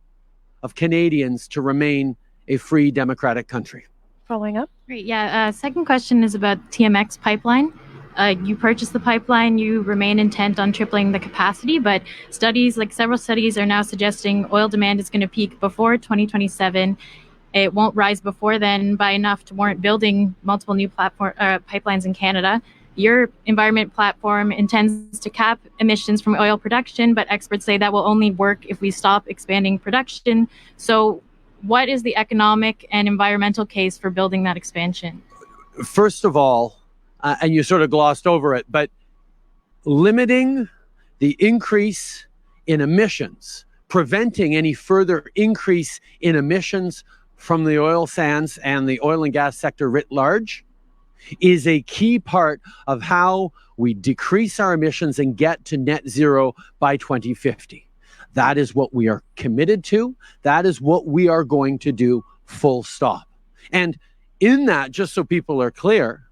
of Canadians to remain a free democratic country. Following up. Great. Yeah. Second question is about TMX pipeline. You purchased the pipeline, you remain intent on tripling the capacity, but several studies are now suggesting oil demand is going to peak before 2027. It won't rise before then by enough to warrant building multiple new pipelines in Canada. Your environment platform intends to cap emissions from oil production, but experts say that will only work if we stop expanding production. So what is the economic and environmental case for building that expansion? First of all, and you sort of glossed over it, but limiting the increase in emissions, preventing any further increase in emissions from the oil sands and the oil and gas sector writ large is a key part of how we decrease our emissions and get to net zero by 2050. That is what we are committed to. That is what we are going to do, full stop. And in that, just so people are clear,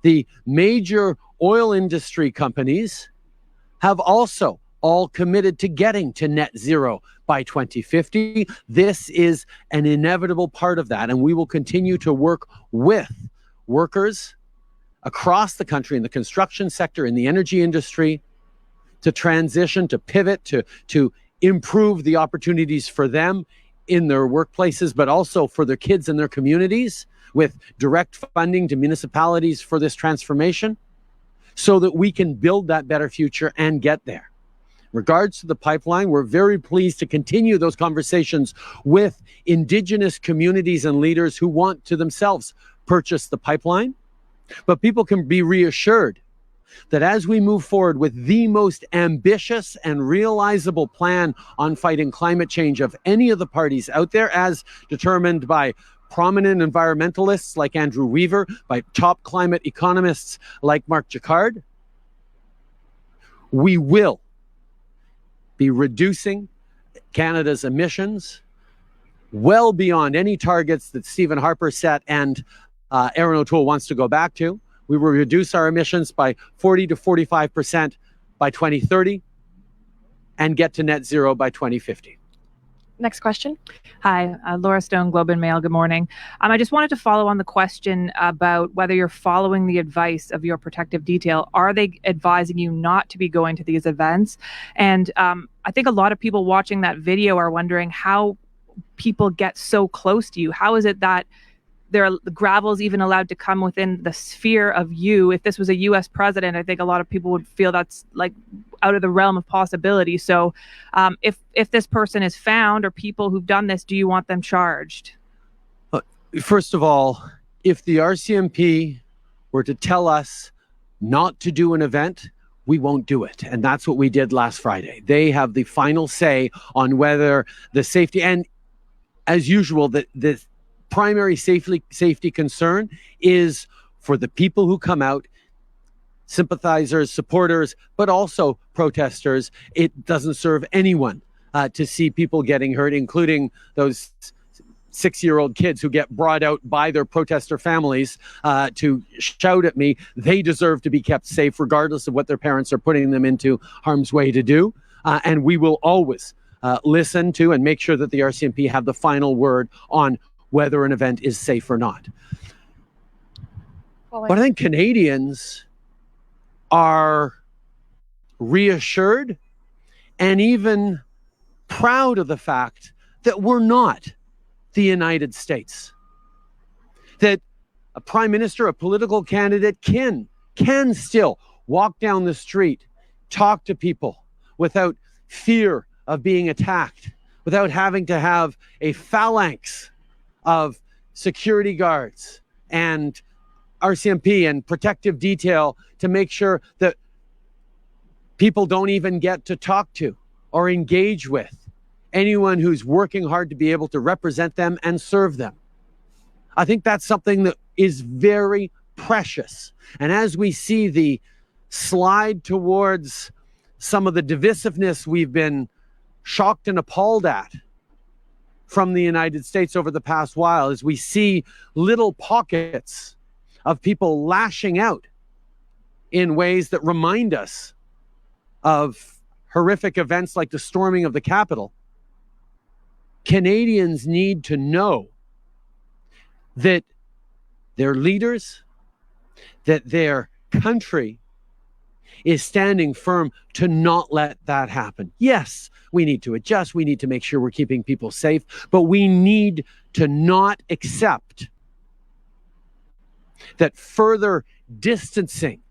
the major oil industry companies have also all committed to getting to net zero by 2050. This is an inevitable part of that, and we will continue to work with workers across the country in the construction sector, in the energy industry, to transition, to pivot, to improve the opportunities for them in their workplaces, but also for their kids and their communities, with direct funding to municipalities for this transformation, so that we can build that better future and get there. In regards to the pipeline, we're very pleased to continue those conversations with Indigenous communities and leaders who want to themselves purchase the pipeline. But people can be reassured that as we move forward with the most ambitious and realizable plan on fighting climate change of any of the parties out there, as determined by prominent environmentalists like Andrew Weaver, by top climate economists like Mark Jacquard, we will be reducing Canada's emissions well beyond any targets that Stephen Harper set and Aaron O'Toole wants to go back to. We will reduce our emissions by 40 to 45% by 2030 and get to net zero by 2050. Next question. Hi, Laura Stone, Globe and Mail. Good morning. I just wanted to follow on the question about whether you're following the advice of your protective detail. Are they advising you not to be going to these events? And I think a lot of people watching that video are wondering how people get so close to you. How is it that the gravel's even allowed to come within the sphere of you? If this was a U.S. president, I think a lot of people would feel that's like out of the realm of possibility. So if this person is found, or people who've done this, do you want them charged? First of all, if the RCMP were to tell us not to do an event, we won't do it. And that's what we did last Friday. They have the final say on whether the safety, and as usual, the primary safety concern is for the people who come out, sympathizers, supporters, but also protesters. It doesn't serve anyone to see people getting hurt, including those 6-year-old kids who get brought out by their protester families to shout at me. They deserve to be kept safe regardless of what their parents are putting them into harm's way to do. And we will always listen to and make sure that the RCMP have the final word on whether an event is safe or not. But I think Canadians are reassured and even proud of the fact that we're not the United States. That a prime minister, a political candidate can still walk down the street, talk to people without fear of being attacked, without having to have a phalanx of security guards and RCMP and protective detail to make sure that people don't even get to talk to or engage with anyone who's working hard to be able to represent them and serve them. I think that's something that is very precious. And as we see the slide towards some of the divisiveness we've been shocked and appalled at from the United States over the past while, as we see little pockets of people lashing out in ways that remind us of horrific events like the storming of the Capitol, Canadians need to know that their leaders, that their country is standing firm to not let that happen. Yes, we need to adjust. We need to make sure we're keeping people safe, but we need to not accept that further distancing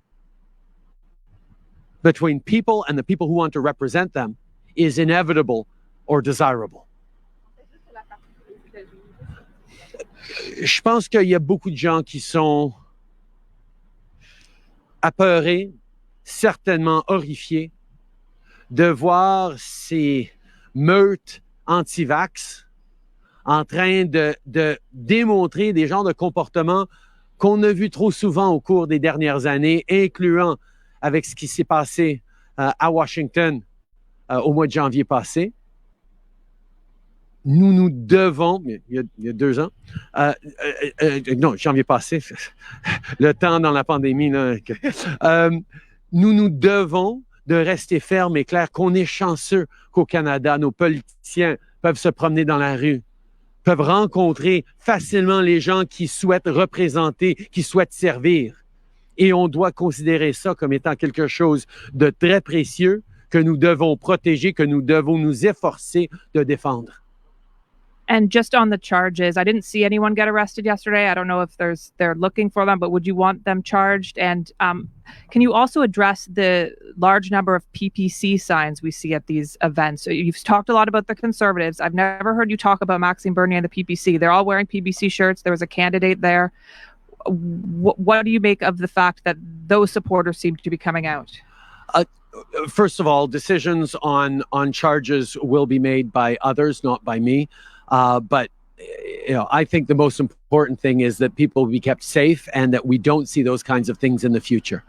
between people and the people who want to represent them is inevitable or desirable. Je pense qu'il y a beaucoup de gens qui sont apeurés, certainement horrifiés, de voir ces meutes anti-vax en train de démontrer des genres de comportements qu'on a vus trop souvent au cours des dernières années, incluant avec ce qui s'est passé à Washington au mois de janvier passé. Nous devons, il y a 2 ans, non, janvier passé, le temps dans la pandémie, là, nous devons de rester fermes et clairs qu'on est chanceux qu'au Canada, nos politiciens peuvent se promener dans la rue, peuvent rencontrer facilement les gens qui souhaitent représenter, qui souhaitent servir. Et on doit considérer ça comme étant quelque chose de très précieux que nous devons protéger, que nous devons nous efforcer de défendre. And just on the charges, I didn't see anyone get arrested yesterday. I don't know if they're looking for them, but would you want them charged? And can you also address the large number of PPC signs we see at these events? So you've talked a lot about the Conservatives. I've never heard you talk about Maxime Bernier and the PPC. They're all wearing PPC shirts. There was a candidate there. What do you make of the fact that those supporters seem to be coming out? First of all, decisions on charges will be made by others, not by me. But I think the most important thing is that people be kept safe and that we don't see those kinds of things in the future.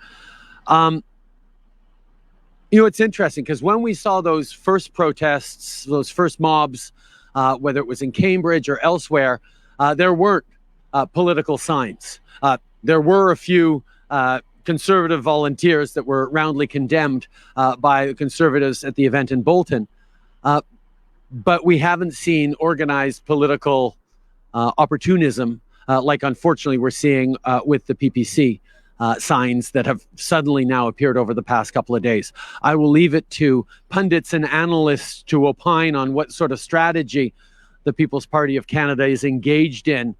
It's interesting because when we saw those first protests, those first mobs, whether it was in Cambridge or elsewhere, there weren't political signs. There were a few Conservative volunteers that were roundly condemned by the Conservatives at the event in Bolton. But we haven't seen organized political opportunism like, unfortunately, we're seeing with the PPC signs that have suddenly now appeared over the past couple of days. I will leave it to pundits and analysts to opine on what sort of strategy the People's Party of Canada is engaged in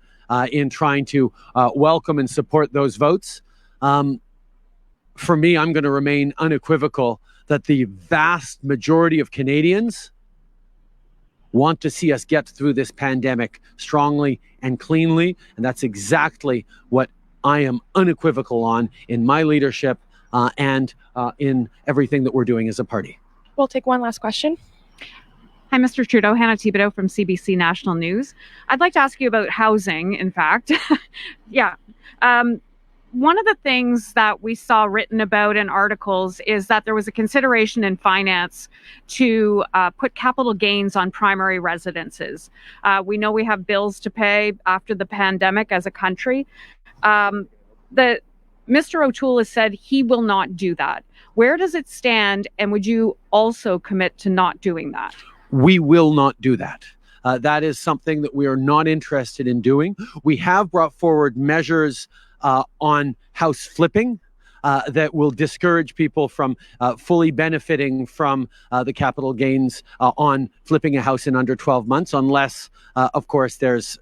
trying to welcome and support those votes. For me, I'm going to remain unequivocal that the vast majority of Canadians want to see us get through this pandemic strongly and cleanly. And that's exactly what I am unequivocal on in my leadership and in everything that we're doing as a party. We'll take one last question. Hi, Mr. Trudeau. Hannah Thibodeau from CBC National News. I'd like to ask you about housing, in fact. One of the things that we saw written about in articles is that there was a consideration in finance to put capital gains on primary residences. We know we have bills to pay after the pandemic as a country. Mr. O'Toole has said he will not do that. Where does it stand, and would you also commit to not doing that? We will not do that. That is something that we are not interested in doing. We have brought forward measures on house flipping that will discourage people from fully benefiting from the capital gains on flipping a house in under 12 months, unless, of course, there's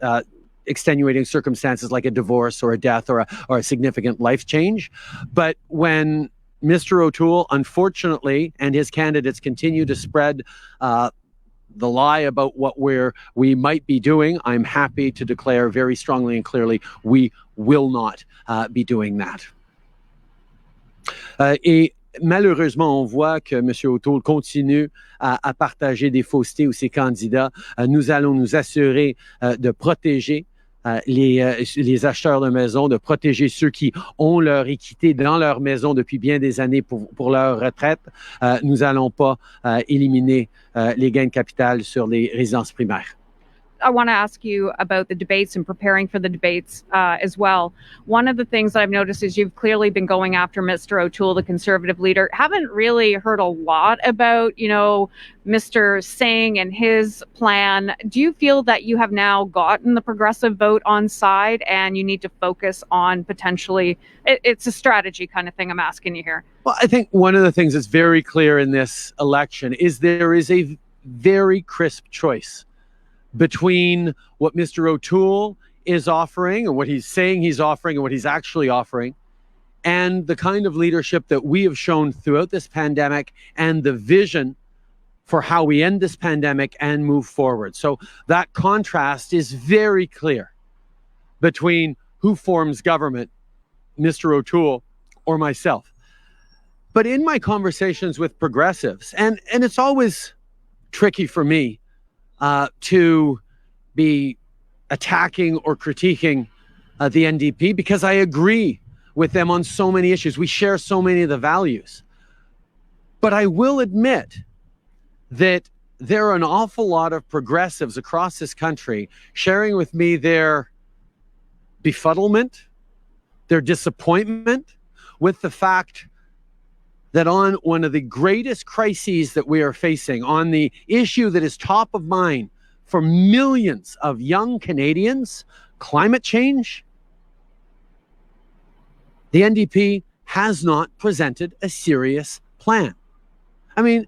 extenuating circumstances like a divorce or a death or a significant life change. But when Mr. O'Toole, unfortunately, and his candidates continue to spread the lie about what we might be doing, I'm happy to declare very strongly and clearly we will not be doing that. Et malheureusement, on voit que M. O'Toole continue à partager des faussetés ou ses candidats. Nous allons nous assurer de protéger les acheteurs de maisons, de protéger ceux qui ont leur équité dans leur maison depuis bien des années pour leur retraite. Nous n'allons pas éliminer les gains de capital sur les résidences primaires. I want to ask you about the debates and preparing for the debates as well. One of the things that I've noticed is you've clearly been going after Mr. O'Toole, the Conservative leader. Haven't really heard a lot about, Mr. Singh and his plan. Do you feel that you have now gotten the progressive vote on side and you need to focus on potentially, it's a strategy kind of thing I'm asking you here? Well, I think one of the things that's very clear in this election is there is a very crisp choice between what Mr. O'Toole is offering and what he's saying he's offering and what he's actually offering, and the kind of leadership that we have shown throughout this pandemic and the vision for how we end this pandemic and move forward. So that contrast is very clear between who forms government, Mr. O'Toole or myself. But in my conversations with progressives, and it's always tricky for me to be attacking or critiquing the NDP because I agree with them on so many issues. We share so many of the values. But I will admit that there are an awful lot of progressives across this country sharing with me their befuddlement, their disappointment with the fact that on one of the greatest crises that we are facing, on the issue that is top of mind for millions of young Canadians, climate change, the NDP has not presented a serious plan. I mean,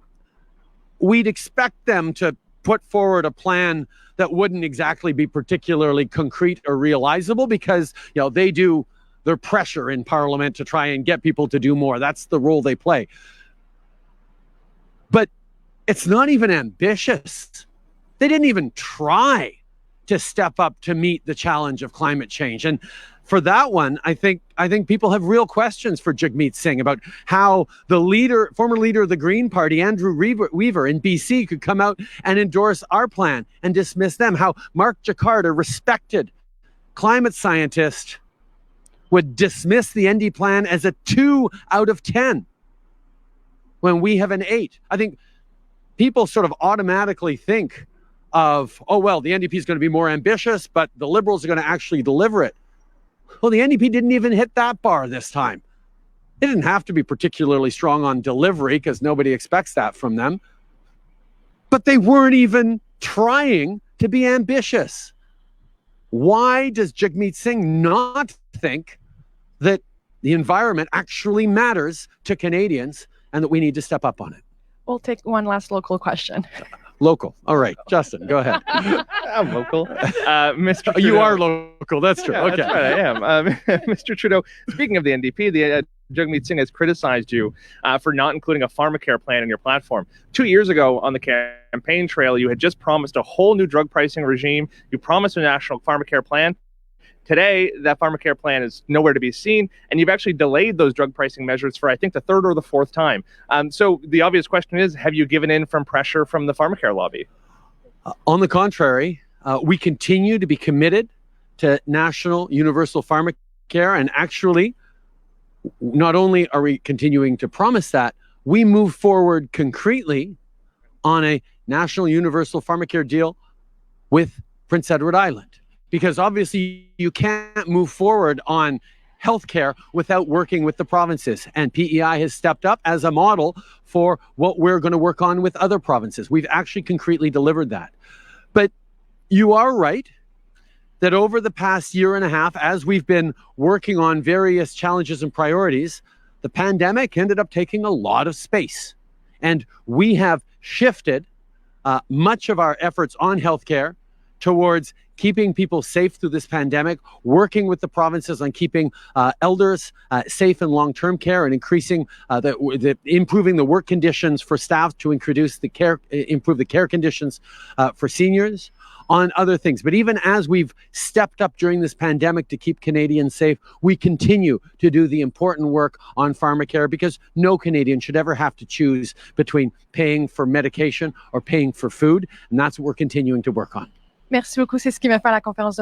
we'd expect them to put forward a plan that wouldn't exactly be particularly concrete or realizable because, they do their pressure in Parliament to try and get people to do more. That's the role they play. But it's not even ambitious. They didn't even try to step up to meet the challenge of climate change. And for that one, I think people have real questions for Jagmeet Singh about how the former leader of the Green Party, Andrew Weaver in BC, could come out and endorse our plan and dismiss them. How Mark Jaccard, a respected climate scientist, would dismiss the ND plan as a 2 out of 10 when we have an 8. I think people sort of automatically think of, the NDP is going to be more ambitious, but the Liberals are going to actually deliver it. Well, the NDP didn't even hit that bar this time. They didn't have to be particularly strong on delivery because nobody expects that from them. But they weren't even trying to be ambitious. Why does Jagmeet Singh not think that the environment actually matters to Canadians and that we need to step up on it? We'll take one last local question. Local. All right. Justin, go ahead. I'm local. Mr. Trudeau. You are local. That's true. Yeah, okay. That's right, I am. Mr. Trudeau, speaking of the NDP, Jagmeet Singh has criticized you for not including a Pharmacare plan in your platform. 2 years ago on the campaign trail, you had just promised a whole new drug pricing regime. You promised a national Pharmacare plan. Today, that Pharmacare plan is nowhere to be seen, and you've actually delayed those drug pricing measures for, I think, the third or the fourth time. So the obvious question is, have you given in from pressure from the Pharmacare lobby? On the contrary, we continue to be committed to national universal pharmacare, and actually, not only are we continuing to promise that, we move forward concretely on a national universal pharmacare deal with Prince Edward Island. Because obviously you can't move forward on healthcare without working with the provinces. And PEI has stepped up as a model for what we're going to work on with other provinces. We've actually concretely delivered that. But you are right that over the past year and a half, as we've been working on various challenges and priorities, the pandemic ended up taking a lot of space. And we have shifted much of our efforts on healthcare towards keeping people safe through this pandemic, working with the provinces on keeping elders safe in long-term care and increasing improving the work conditions for staff to improve the care conditions for seniors, on other things. But even as we've stepped up during this pandemic to keep Canadians safe, we continue to do the important work on Pharmacare because no Canadian should ever have to choose between paying for medication or paying for food. And that's what we're continuing to work on. Merci beaucoup. C'est ce qui va faire la conférence de